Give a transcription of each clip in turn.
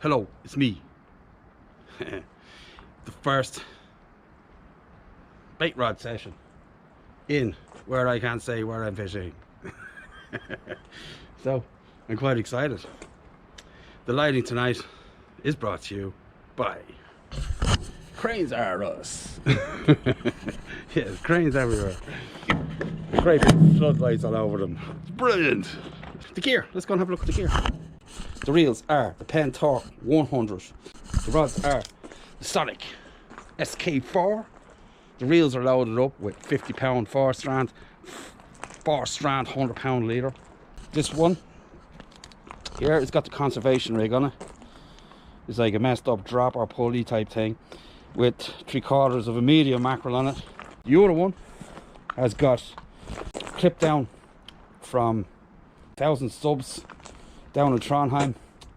Hello, it's me. The first bait rod session in where I can't say where I'm fishing. So I'm quite excited. The lighting tonight is brought to you by Cranes Are Us. Yes, cranes everywhere. Great big floodlights all over them. It's brilliant. The gear, let's go and have a look at the gear. The reels are the Penn Torque 100. The rods are the Sonic SK4. The reels are loaded up with 50-pound 4-strand 100-pound leader. This one here, it's got the conservation rig on it. It's like a messed up drop or pulley type thing with 3/4 of a medium mackerel on it. The other one has got clipped down from 1,000 subs down in Trondheim,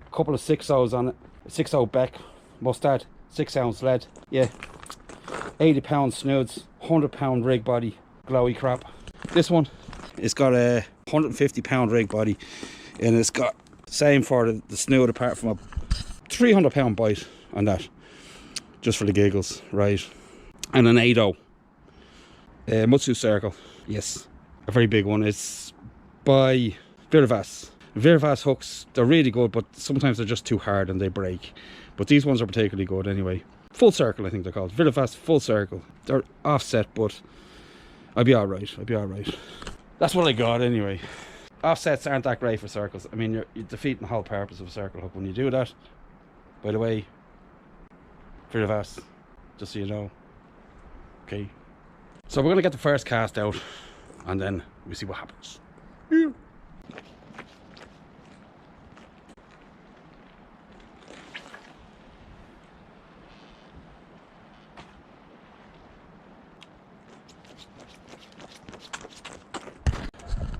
a couple of 6.0s on it, a 6.0 Beck, Mustad, 6-ounce lead, yeah, 80-pound snoods, 100-pound rig body, glowy crap. This one, it's got a 150-pound rig body, and it's got the same for the snood apart from a 300-pound bite on that, just for the giggles, right? And an 8.0 Mutsu Circle, yes, a very big one. It's by Virvas. Virvas hooks, they're really good, but sometimes they're just too hard and they break. But these ones are particularly good anyway. Full circle, I think they're called. Virvas full circle. They're offset, but I'll be alright. I'll be alright. That's what I got anyway. Offsets aren't that great for circles. I mean, you're defeating the whole purpose of a circle hook when you do that. By the way, Virvas, just so you know. Okay. So we're going to get the first cast out and then we see what happens. Yeah.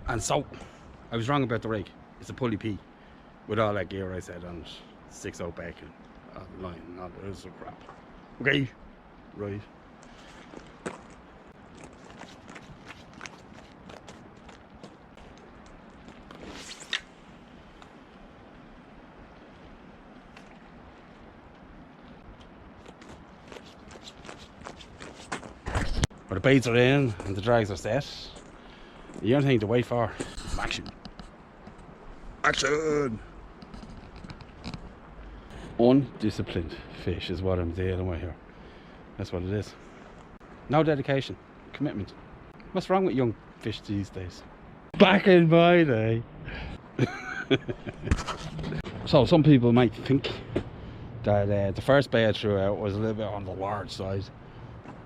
And so, I was wrong about the rig. It's a pulley P with all that gear I said on it. 6.0 Beck and line and all that other crap. Okay, right. Where the baits are in and the drags are set, the only thing to wait for is action. Action! Undisciplined fish is what I'm dealing with here. That's what it is. No dedication, commitment. What's wrong with young fish these days? Back in my day. So some people might think that the first bait I threw out was a little bit on the large side,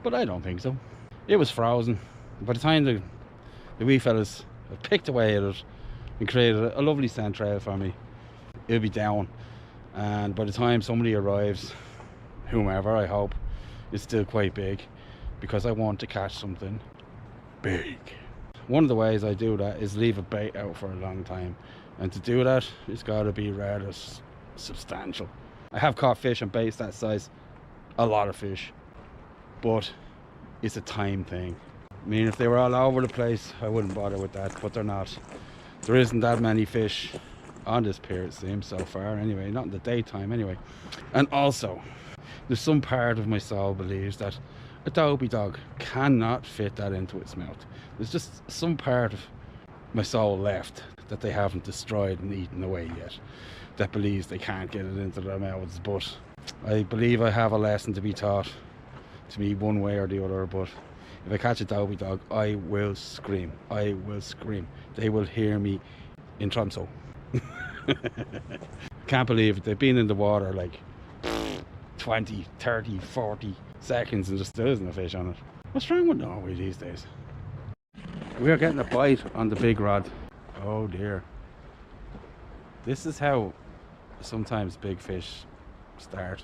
but I don't think so. It was frozen. By the time the wee fellas have picked away at it and created a lovely scent trail for me, it'll be down. And by the time somebody arrives, whomever, I hope, it's still quite big, because I want to catch something big. One of the ways I do that is leave a bait out for a long time, and to do that, it's got to be rather substantial. I have caught fish and baits that size, a lot of fish, but it's a time thing. I mean, if they were all over the place, I wouldn't bother with that, but they're not. There isn't that many fish on this pier, it seems, so far anyway, not in the daytime anyway. And also, there's some part of my soul believes that a dopey dog cannot fit that into its mouth. There's just some part of my soul left that they haven't destroyed and eaten away yet, that believes they can't get it into their mouths. But I believe I have a lesson to be taught to me one way or the other. But if I catch a dopey dog, I will scream. I will scream. They will hear me in Tromso. Can't believe it. They've been in the water like 20, 30, 40 seconds and there still isn't a fish on it. What's wrong with Norway these days? We are getting a bite on the big rod. Oh dear. This is how sometimes big fish start.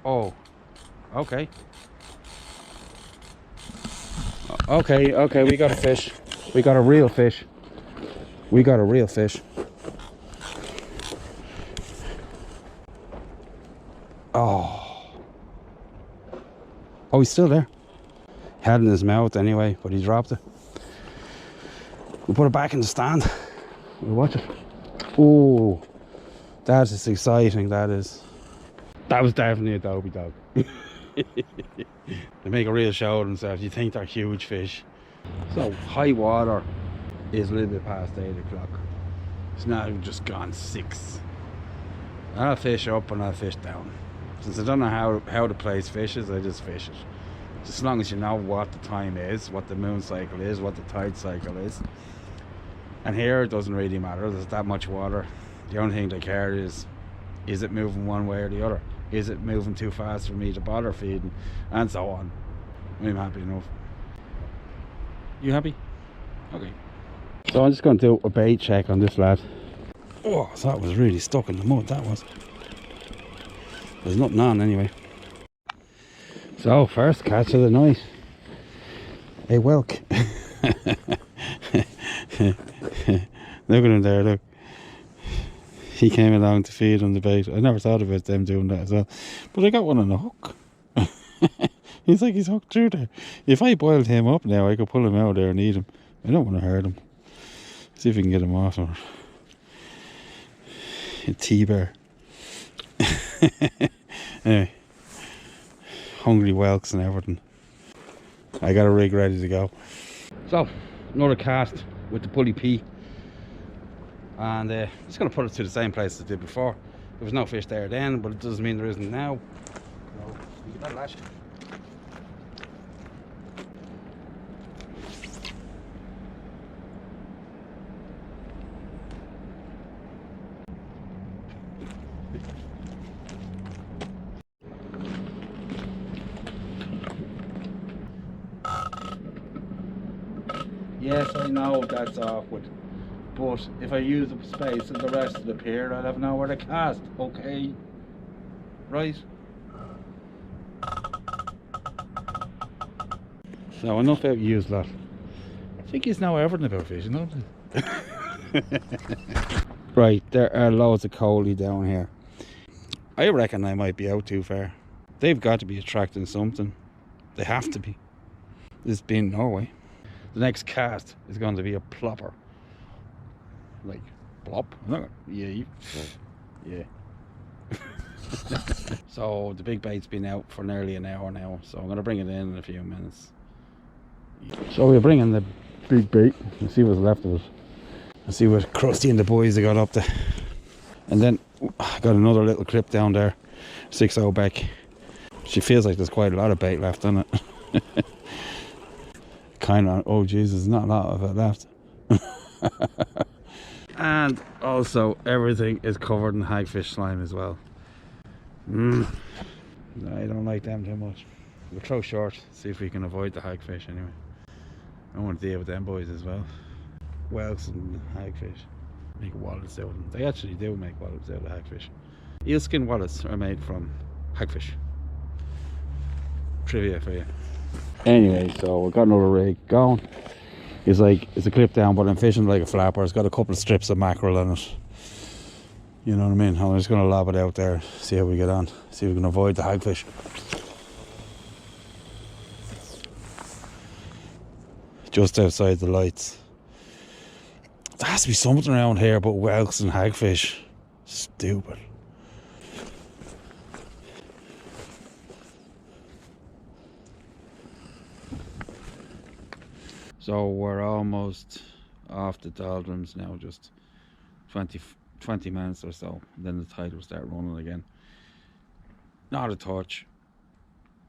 Oh, okay. Okay, we got a fish. We got a real fish. We got a real fish. Oh, he's still there. Had it in his mouth anyway, but he dropped it. We'll put it back in the stand. We'll watch it. Oh, That is exciting, that is. That was definitely a dopey dog. They make a real show of themselves. You think they're huge fish. So high water is a little bit past 8 o'clock. It's now just gone 6. I'll fish up and I'll fish down. Since I don't know how the place fishes, I just fish it. Just as long as you know what the time is, what the moon cycle is, what the tide cycle is. And here it doesn't really matter, there's that much water. The only thing they care is it moving one way or the other? Is it moving too fast for me to bother feeding? And so on. I'm happy enough. You happy? Okay. So I'm just going to do a bait check on this lad. Oh, that was really stuck in the mud, that was. There's nothing on anyway. So, first catch of the night. A whelk. Look at him there, look. He came along to feed on the bait. I never thought about them doing that as well. But I got one on a hook. He's like, he's hooked through there. If I boiled him up now, I could pull him out there and eat him. I don't want to hurt him. See if we can get him off. Or a T-bear. Anyway. Hungry whelks and everything. I got a rig ready to go. So, another cast with the pulley P. And just going to put it to the same place as I did before. There was no fish there then, but it doesn't mean there isn't now. So, you get that lash. Yes, I know that's awkward, but if I use up space in the rest of the pier, I'll have nowhere to cast, okay? Right? So enough out use that. I think he's now everything about fishing, don't he? Right, there are loads of coley down here. I reckon I might be out too far. They've got to be attracting something. They have to be. This being Norway. The next cast is going to be a plopper. Like, plop? Yeah. Yeah. So, the big bait's been out for nearly an hour now, so I'm going to bring it in a few minutes. So, we're bringing the big bait and see what's left of it. And see what Krusty and the boys have got up there. And then, I got another little clip down there, 6-0 back. She feels like there's quite a lot of bait left on it. Kind of, oh Jesus, not a lot of it left. And also everything is covered in hagfish slime as well. No, I don't like them too much. We'll throw short, see if we can avoid the hagfish anyway. I want to deal with them boys as well. Whelks and hagfish. Make wallets out of them. They actually do make wallets out of hagfish. Eelskin wallets are made from hagfish. Trivia for you. Anyway, so we've got another rig going. It's a clip down, but I'm fishing like a flapper. It's got a couple of strips of mackerel in it. You know what I mean? I'm just going to lob it out there, see how we get on. See if we can avoid the hagfish. Just outside the lights. There has to be something around here but whelks and hagfish. Stupid. So we're almost off the doldrums now, just 20 minutes or so, and then the tide will start running again. Not a touch,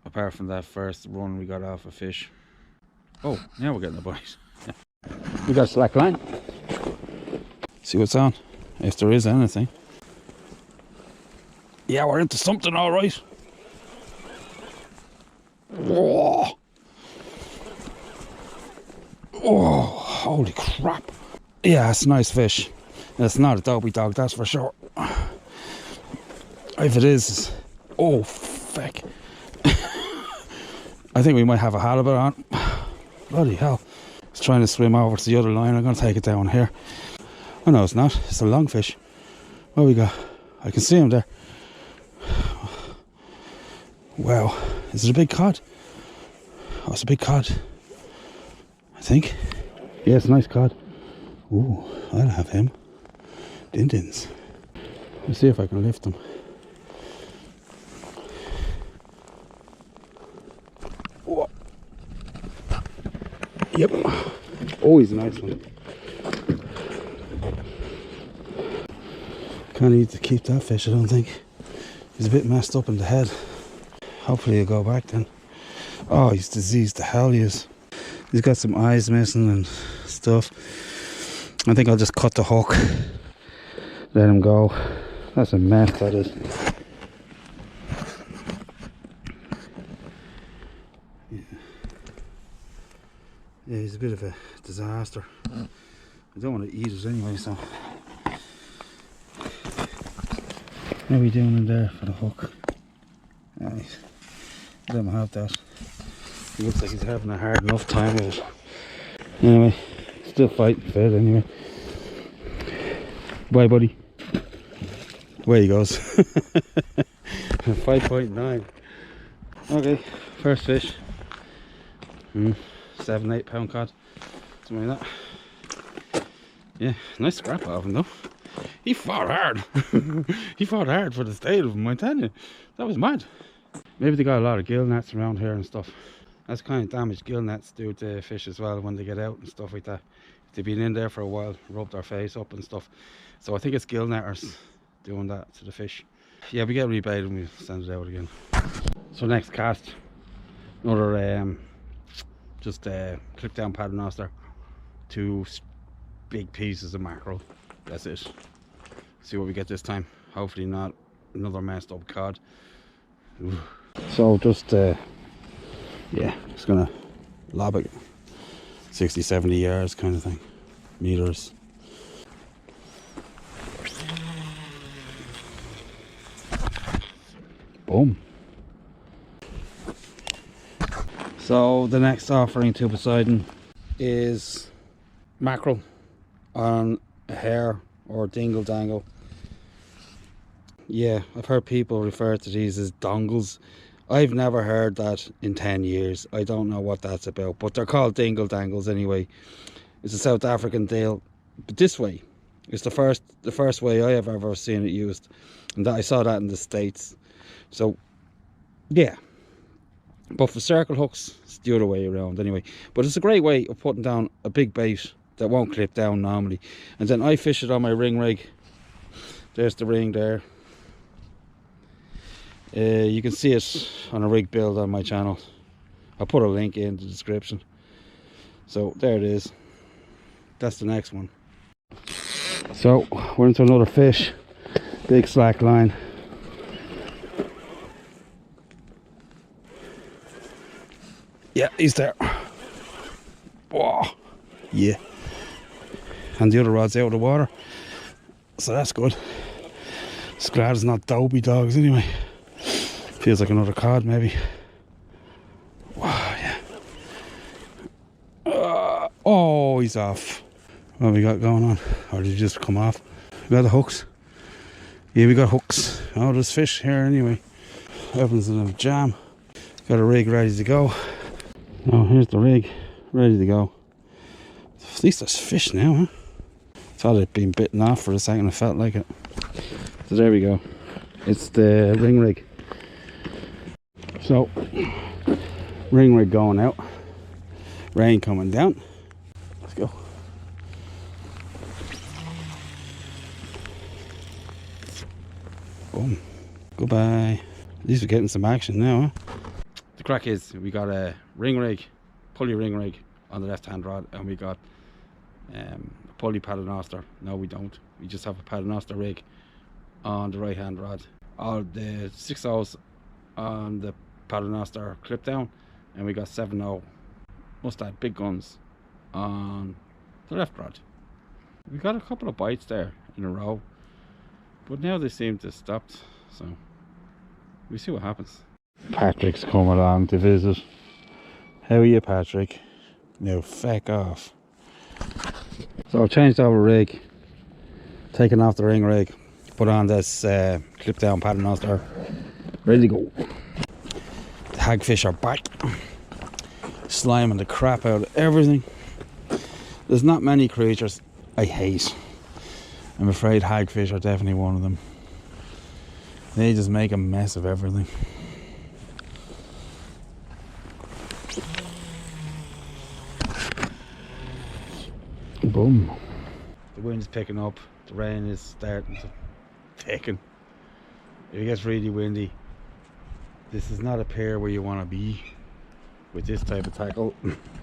apart from that first run we got off a fish. Oh, now we're getting a bite. We got a slack line. See what's on, if there is anything. Yeah, we're into something all right. Whoa. Oh, holy crap. Yeah, it's a nice fish. It's not a dopey dog, that's for sure. If it is, oh, feck. I think we might have a halibut on. Bloody hell. It's trying to swim over to the other line. I'm going to take it down here. Oh no, it's not. It's a lungfish. What we got? I can see him there. Wow. Is it a big cod? Oh, it's a big cod. I think. Yeah, it's a nice cod. Ooh, I'll have him. Din-dins. Let's see if I can lift them. Oh. Yep. Oh, he's a nice one. Can't need to keep that fish, I don't think. He's a bit messed up in the head. Hopefully he'll go back then. Oh, he's diseased the hell he is. He's got some eyes missing and stuff. I think I'll just cut the hook. Let him go. That's a mess, that is. Yeah, he's a bit of a disaster. I don't want to eat it anyway, so what are we doing in there for the hook? Right. Let him have that. He looks like he's having a hard enough time with it. Anyway, still fighting fit anyway. Bye, buddy. Away he goes. 5.9. Okay, first fish. 7-8 pound cod, something like that. Yeah, nice scrap out of him though. He fought hard. He fought hard for the state of him, I tell you. That was mad. Maybe they got a lot of gill nets around here and stuff. That's kind of damage gill nets do to fish as well when they get out and stuff like that. They've been in there for a while, rubbed their face up and stuff. So I think it's gill netters doing that to the fish. Yeah, we get rebaited and we send it out again. So next cast, another just clip down paternoster, 2 big pieces of mackerel. That's it. See what we get this time. Hopefully not another messed up cod. Ooh. So just yeah, just gonna lob it 60-70 yards kind of thing, meters. Boom. So the next offering to Poseidon is mackerel on a hair or dingle dangle. Yeah, I've heard people refer to these as dongles. I've never heard that in 10 years. I don't know what that's about, but they're called dingle dangles anyway. It's a South African deal, but this way, it's the first way I have ever seen it used, and that I saw that in the States. So yeah, but for circle hooks it's the other way around anyway. But it's a great way of putting down a big bait that won't clip down normally, and then I fish it on my ring rig. There's the ring there. You can see it on a rig build on my channel. I'll put a link in the description. So there it is. That's the next one. So we're into another fish. Big slack line. Yeah, he's there. Whoa. Yeah. And the other rod's out of the water, so that's good. Just glad it's not dopey dogs anyway. Feels like another cod maybe. Wow, yeah. Oh, he's off. What have we got going on? Or did he just come off? We got the hooks. Yeah, we got hooks. Oh, there's fish here anyway. Everything's in a jam. Got a rig ready to go. Oh, here's the rig ready to go. At least there's fish now, huh? Thought it'd been bitten off for a second. I felt like it. So there we go. It's the ring rig. So ring rig going out. Rain coming down. Let's go. Boom. Goodbye. At least we're getting some action now, huh? The crack is we got a ring rig, pulley ring rig on the left hand rod, and we got a pulley paternoster. No, we don't. We just have a paternoster rig on the right hand rod. All the 6/0s on the paternoster clip down, and we got 7/0 mustad big guns on the left rod. We got a couple of bites there in a row, but now they seem to have stopped, so we see what happens. Patrick's come along to visit. How are you, Patrick? No, feck off. So I've changed over rig, taken off the ring rig, put on this clip down paternoster, ready to go. The hagfish are back, sliming the crap out of everything. There's not many creatures I hate. I'm afraid hagfish are definitely one of them. They just make a mess of everything. Boom. The wind's picking up. The rain is starting to thicken. If it gets really windy, this is not a pair where you want to be with this type of tackle.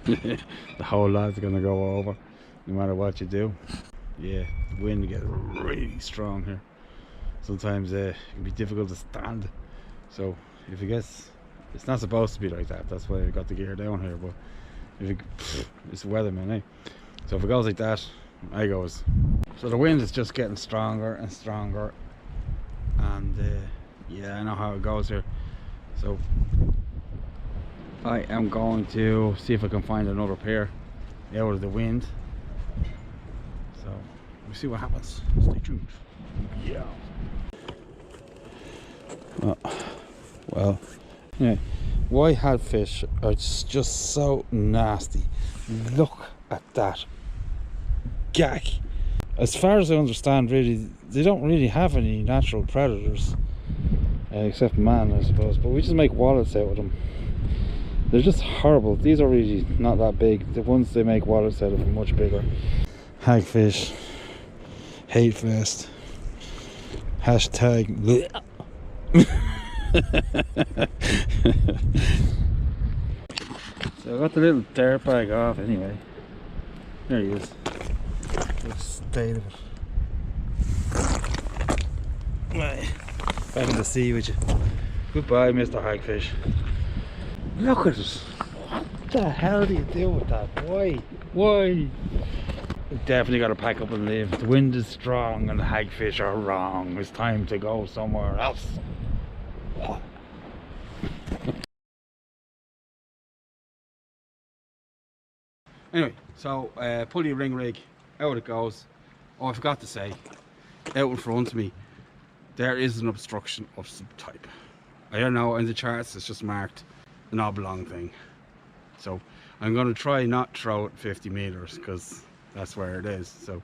The whole lot's going to go over no matter what you do. Yeah, the wind gets really strong here. Sometimes it can be difficult to stand. So if it gets, it's not supposed to be like that. That's why I got the gear down here. But if it's weatherman, eh? So if it goes like that, I goes. So the wind is just getting stronger and stronger, and yeah, I know how it goes here. So I am going to see if I can find another pair out of the wind. So we'll see what happens. Stay tuned. Yeah. Well, yeah. White hadfish are just so nasty. Look at that gag. As far as I understand, really, they don't really have any natural predators, except man, I suppose. But we just make wallets out of them. They're just horrible. These are really not that big. The ones they make wallets out of are much bigger. Hagfish, hate fest, hashtag. So I got the little dirt bag off anyway. There he is. The state of it. Right. Back in the sea with you. Goodbye, Mr. Hagfish. Look at it. What the hell do you do with that? Why? Why? Definitely got to pack up and leave. The wind is strong and the hagfish are wrong. It's time to go somewhere else. Anyway, so pulley ring rig, out it goes. Oh, I forgot to say, out in front of me, there is an obstruction of some type. I don't know, in the charts it's just marked an oblong thing. So I'm going to try not throw it 50 meters because that's where it is. So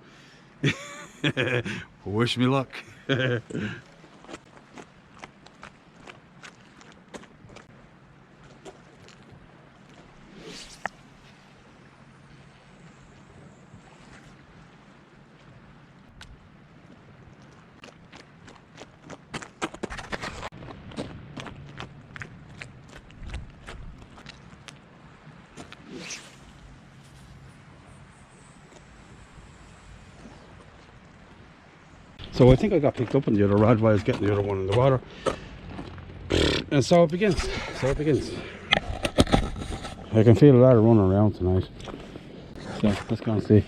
wish me luck. So I think I got picked up on the other rod while I was getting the other one in the water. And so it begins. So it begins. I can feel a lot of running around tonight. So let's go and see.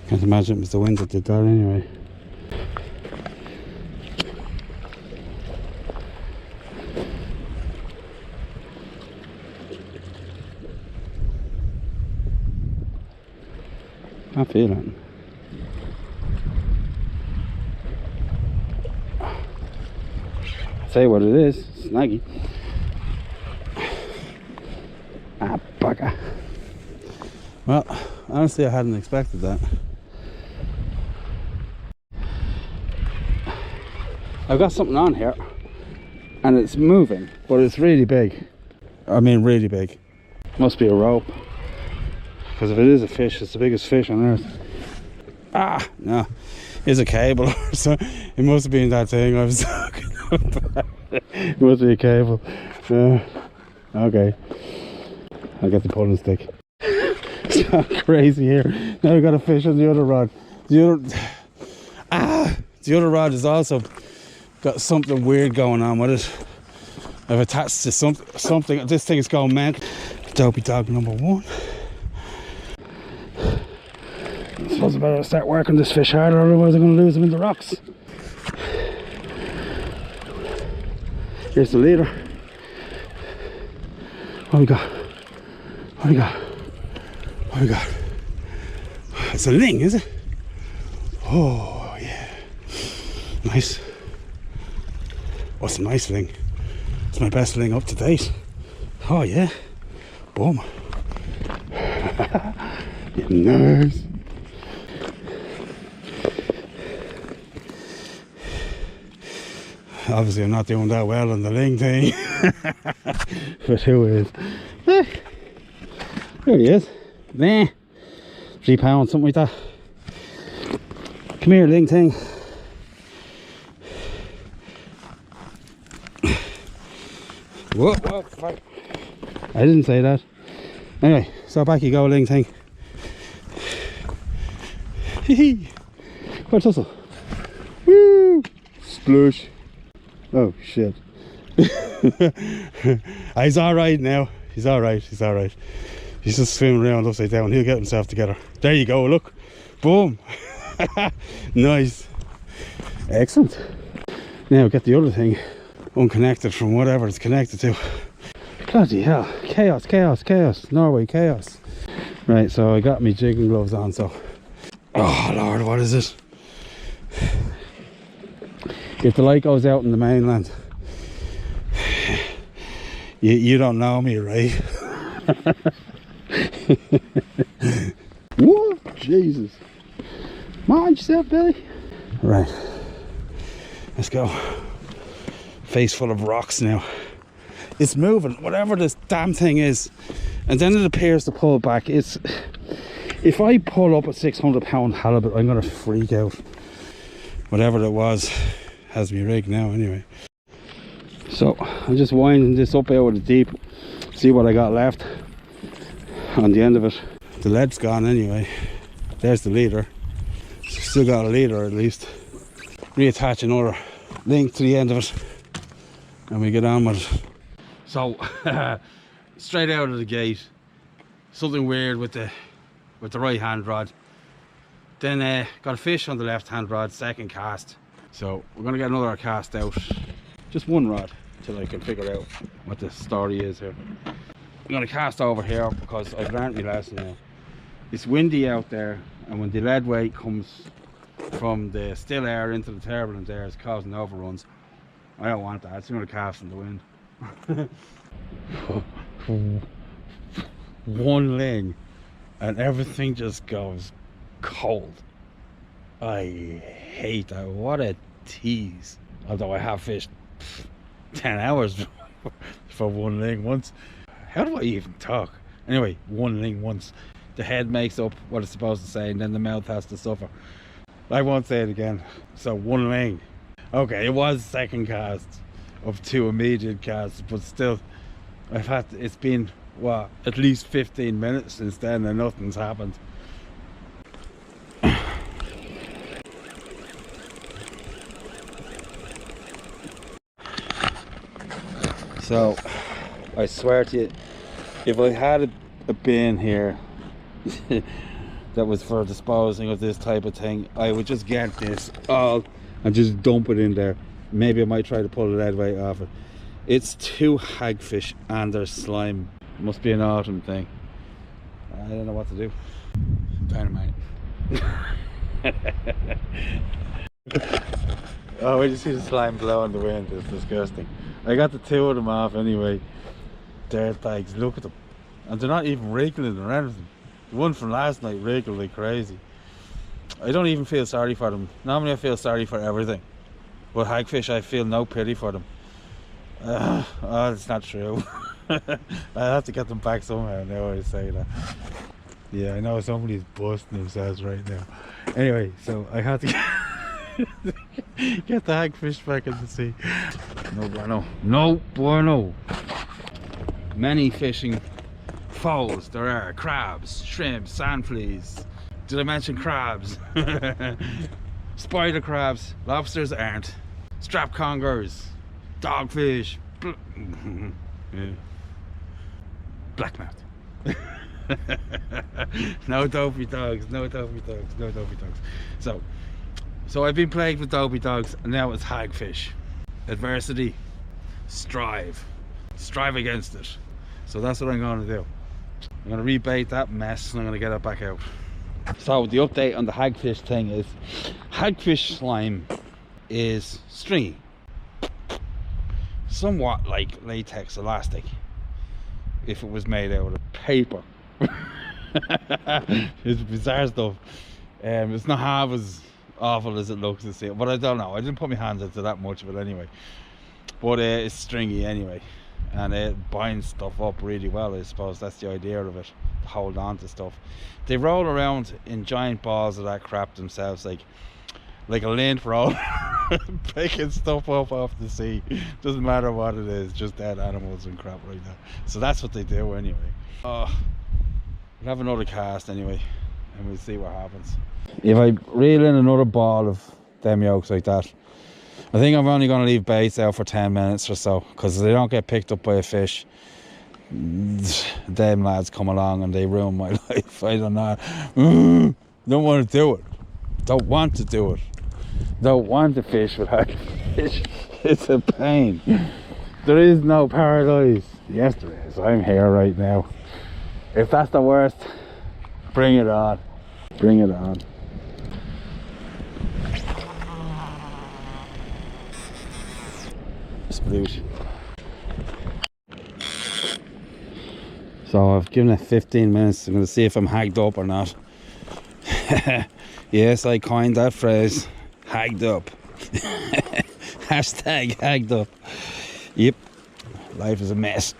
Can't imagine it was the wind that did that anyway. Can't feel it. Say what it is, snaggy. Ah, bugger. Well, honestly, I hadn't expected that. I've got something on here, and it's moving, but it's really big. I mean, really big. Must be a rope, because if it is a fish, it's the biggest fish on earth. Ah, no, it's a cable or something. It must have been that thing I was talking about. It must be a cable. Okay, I'll get the pulling stick. It's not crazy here. Now we've got a fish on the other rod. The other rod has also got something weird going on with it. I've attached to something. This thing is going mad. Dopey dog number one. I suppose I better start working this fish harder, otherwise I'm going to lose him in the rocks. Here's the leader. What we got? What we got? What we got? It's a ling, is it? Oh yeah, nice. What's a nice ling? It's my best ling up to date. Oh yeah, boom. Nice. Obviously I'm not doing that well on the ling thing. But who is? There he is. Nah. 3 pounds, something like that. Come here, ling thing. Whoa, whoa, fuck. I didn't say that. Anyway, so back you go, ling thing. Hee hee. Where's Tussle? Woo! Sploosh. Oh shit. He's alright now. He's alright, he's alright. He's just swimming around upside down. He'll get himself together. There you go, look. Boom. Nice. Excellent. Now get the other thing unconnected from whatever it's connected to. Bloody hell. Chaos, chaos, chaos. Norway, chaos. Right, so I got me jigging gloves on, so. Oh Lord, what is it? If the light goes out in the mainland, you don't know me, right? Whoa, Jesus. Mind yourself, Billy. Right, let's go. Face full of rocks now. It's moving, whatever this damn thing is, and then it appears to pull back. It's, if I pull up a 600-pound halibut, I'm gonna freak out. Whatever it was has me rigged now anyway. So I'm just winding this up out of the deep, see what I got left on the end of it. The lead's gone anyway. There's the leader. Still got a leader at least. Reattach another link to the end of it and we get on with it. So straight out of the gate, something weird with the right hand rod. Then got a fish on the left hand rod, second cast. So we're gonna get another cast out. Just one rod till I can figure out what the story is here. I'm gonna cast over here because I've learned my lesson now. It's windy out there, and when the lead weight comes from the still air into the turbulent air, it's causing overruns. I don't want that. It's gonna cast in the wind. One ling and everything just goes cold. I hate that. What a tease. Although I have fished 10 hours for one ling once. How do I even talk? Anyway, one ling once. The head makes up what it's supposed to say and then the mouth has to suffer. I won't say it again. So one ling. Okay, it was second cast of 2 immediate casts, but still I've had to, it's been what, at least 15 minutes since then and nothing's happened. So I swear to you, if I had a bin here that was for disposing of this type of thing, I would just get this all and just dump it in there. Maybe I might try to pull the lead weight off it. It's 2 hagfish and there's slime. It must be an autumn thing. I don't know what to do. Dynamite. Oh, when you see the slime blow in the wind, it's disgusting. I got the 2 of them off anyway. Dirt bags, look at them. And they're not even wriggling or anything. The one from last night wriggled like crazy. I don't even feel sorry for them. Normally I feel sorry for everything. But hagfish, I feel no pity for them. Oh, that's not true. I have to get them back somehow now I say that. Yeah, I know somebody's busting themselves right now. Anyway, so I had to get the hagfish back in the sea. No bueno. No bueno. Many fishing fouls there are. Crabs, shrimp, sand fleas. Did I mention crabs? Spider crabs. Lobsters aren't. Strap congers. Dogfish. Yeah. Blackmouth. No dopey dogs, no dopey dogs, no dopey dogs. So I've been plagued with dopey dogs and now it's hagfish. Adversity, strive against it. So that's what I'm going to do. I'm going to rebait that mess and I'm going to get it back out. So the update on the hagfish thing is hagfish slime is stringy, somewhat like latex elastic if it was made out of paper. It's bizarre stuff. It's not half as awful as it looks to see it. But I don't know, I didn't put my hands into that much of it anyway. But it's stringy anyway, and it binds stuff up really well. I suppose that's the idea of it, to hold on to stuff. They roll around in giant balls of that crap themselves, like a lint roll, picking stuff up off the sea. Doesn't matter what it is, just dead animals and crap like that. So that's what they do anyway. We'll have another cast anyway, and we'll see what happens. If I reel in another ball of them yolks like that, I think I'm only going to leave baits out for 10 minutes or so, because they don't get picked up by a fish, them lads come along and they ruin my life. I don't know. Don't want to do it. Don't want to do it. Don't want to fish without fish. It's a pain. There is no paradise. Yes, there is. I'm here right now. If that's the worst, bring it on. Bring it on. Sploosh. So I've given it 15 minutes. I'm going to see if I'm hagged up or not. Yes, I coined that phrase. Hagged up. Hashtag hagged up. Yep. Life is a mess.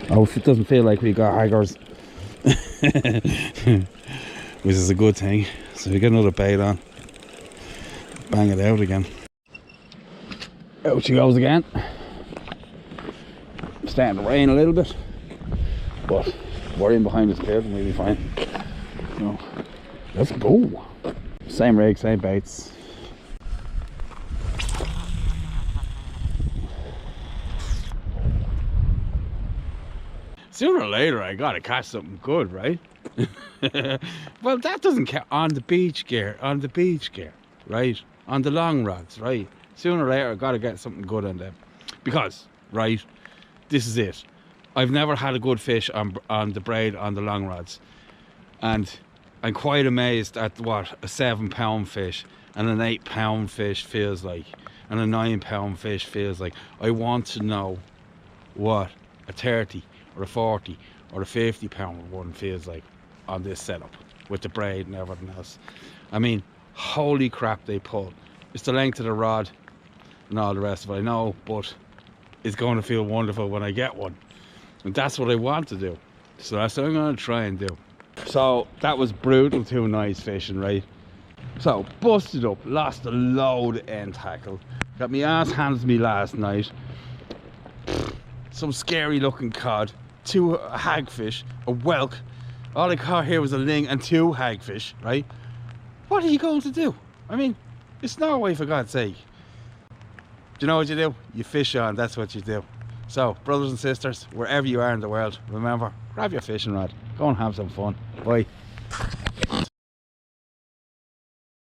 Oh, it doesn't feel like we got haggers. Which is a good thing. So we get another bait on. Bang it out again. Out she goes again. Starting to rain a little bit, but worrying behind this curtain we'll be fine. So, let's go. Same rig, same baits. Sooner or later I gotta catch something good, right? Well, that doesn't count on the beach gear, right? On the long rods, right? Sooner or later I gotta get something good on them, because, right, this is it. I've never had a good fish on the braid on the long rods, and I'm quite amazed at what a 7-pound fish and an 8-pound fish feels like, and a 9-pound fish feels like. I want to know what a 30 or a 40 or a 50-pound one feels like on this setup with the braid and everything else. I mean, holy crap, they pull. It's the length of the rod and all the rest of it, I know, but it's going to feel wonderful when I get one, and that's what I want to do. So that's what I'm going to try and do. So that was brutal 2 nights fishing, right? So busted up, lost a load of end tackle, got me ass handed to me last night, some scary looking cod, 2 hagfish, a whelk. All I caught here was a ling and 2 hagfish, right? What are you going to do? I mean, it's Norway, for God's sake. Do you know what you do? You fish on, that's what you do. So, brothers and sisters, wherever you are in the world, remember, grab your fishing rod, go and have some fun. Bye.